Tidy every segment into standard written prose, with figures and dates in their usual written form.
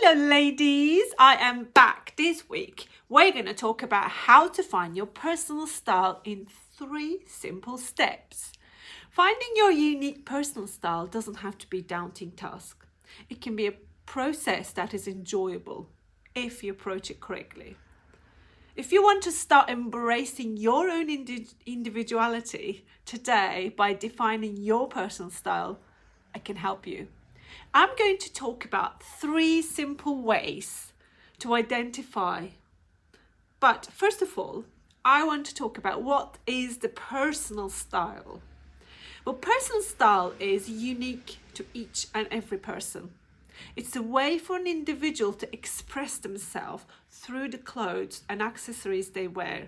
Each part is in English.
Hello ladies, I am back this week. We're going to talk about how to find your personal style in 3 simple steps. Finding your unique personal style doesn't have to be a daunting task. It can be a process that is enjoyable if you approach it correctly. If you want to start embracing your own individuality today by defining your personal style, I can help you. I'm going to talk about 3 simple ways to identify. But first of all, I want to talk about what is the personal style. Well, personal style is unique to each and every person. It's a way for an individual to express themselves through the clothes and accessories they wear.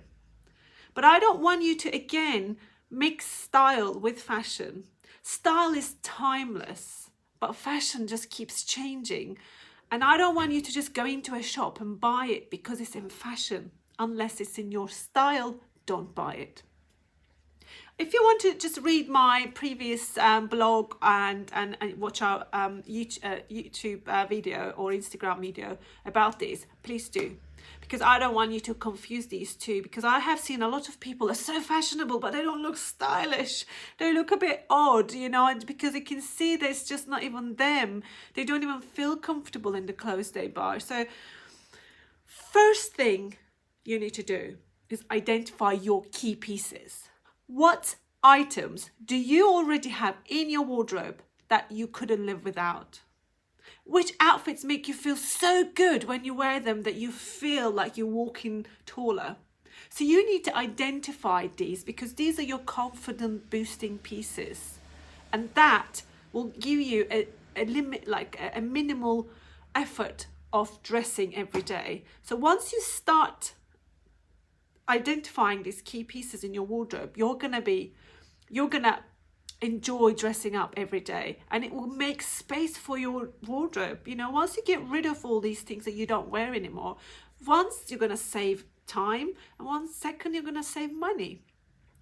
But I don't want you to, again, mix style with fashion. Style is timeless, but fashion just keeps changing. And I don't want you to just go into a shop and buy it because it's in fashion. Unless it's in your style, don't buy it. If you want to just read my previous blog and watch our YouTube video or Instagram video about this, please do. Because I don't want you to confuse these two, because I have seen a lot of people are so fashionable, but they don't look stylish. They look a bit odd, you know, because you can see that it's just not even them. They don't even feel comfortable in the clothes they buy. So first thing you need to do is identify your key pieces. What items do you already have in your wardrobe that you couldn't live without? Which outfits make you feel so good when you wear them that you feel like you're walking taller? So you need to identify these, because these are your confidence boosting pieces. And that will give you a limit, like a minimal effort of dressing every day. So once you start identifying these key pieces in your wardrobe, you're gonna enjoy dressing up every day, and it will make space for your wardrobe. You know, once you get rid of all these things that you don't wear anymore, once you're gonna save time, and 1 second you're gonna save money.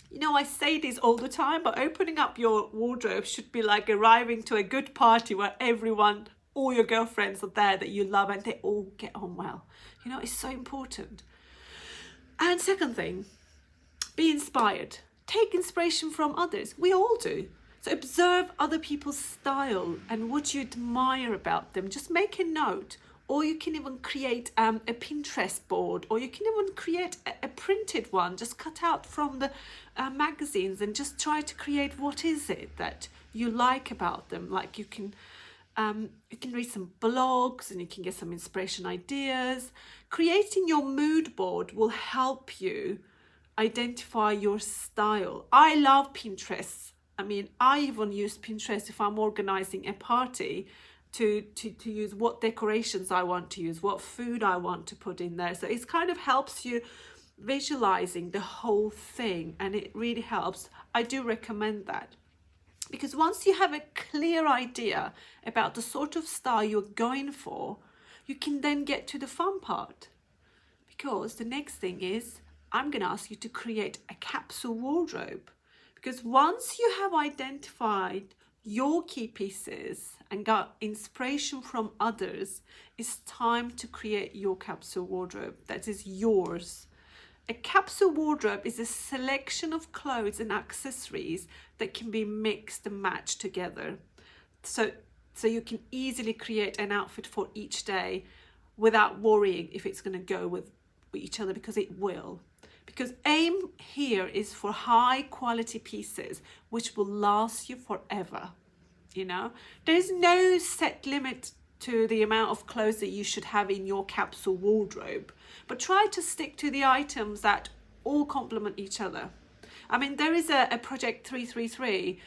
You know, I say this all the time, but opening up your wardrobe should be like arriving to a good party where everyone, all your girlfriends are there that you love, and they all get on well. You know, it's so important. And second thing, be inspired. Take inspiration from others. We all do. So observe other people's style and what you admire about them. Just make a note, or you can even create a Pinterest board, or you can even create a printed one, just cut out from the magazines, and just try to create what is it that you like about them. Like you can read some blogs and you can get some inspiration ideas. Creating your mood board will help you identify your style. I love Pinterest. I mean, I even use Pinterest if I'm organizing a party to use what decorations I want to use, what food I want to put in there. So it kind of helps you visualizing the whole thing, and it really helps. I do recommend that. Because once you have a clear idea about the sort of style you're going for, you can then get to the fun part. Because the next thing is, I'm going to ask you to create a capsule wardrobe. Because once you have identified your key pieces and got inspiration from others, it's time to create your capsule wardrobe that is yours. A capsule wardrobe is a selection of clothes and accessories that can be mixed and matched together. So you can easily create an outfit for each day without worrying if it's going to go with each other, because it will. Because aim here is for high quality pieces which will last you forever. You know, there's no set limit to the amount of clothes that you should have in your capsule wardrobe, but try to stick to the items that all complement each other. I mean, there is a project 333.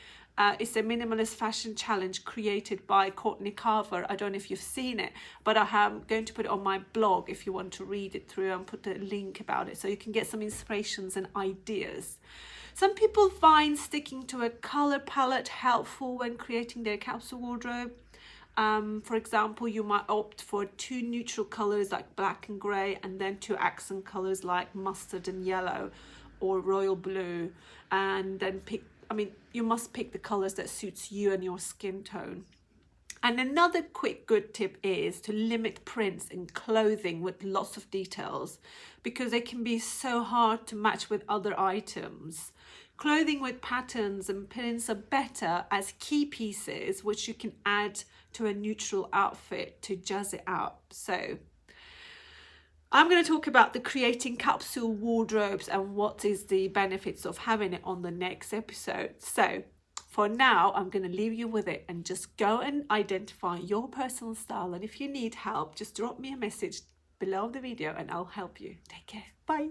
It's a minimalist fashion challenge created by Courtney Carver. I don't know if you've seen it, but I am going to put it on my blog if you want to read it through, and put a link about it so you can get some inspirations and ideas. Some people find sticking to a color palette helpful when creating their capsule wardrobe. For example, you might opt for 2 neutral colors like black and gray, and then 2 accent colors like mustard and yellow or royal blue, and then you must pick the colors that suits you and your skin tone. And another quick good tip is to limit prints in clothing with lots of details, because they can be so hard to match with other items. Clothing with patterns and prints are better as key pieces, which you can add to a neutral outfit to jazz it up. So I'm going to talk about the creating capsule wardrobes and what is the benefits of having it on the next episode. So for now, I'm going to leave you with it and just go and identify your personal style. And if you need help, just drop me a message below the video and I'll help you. Take care. Bye.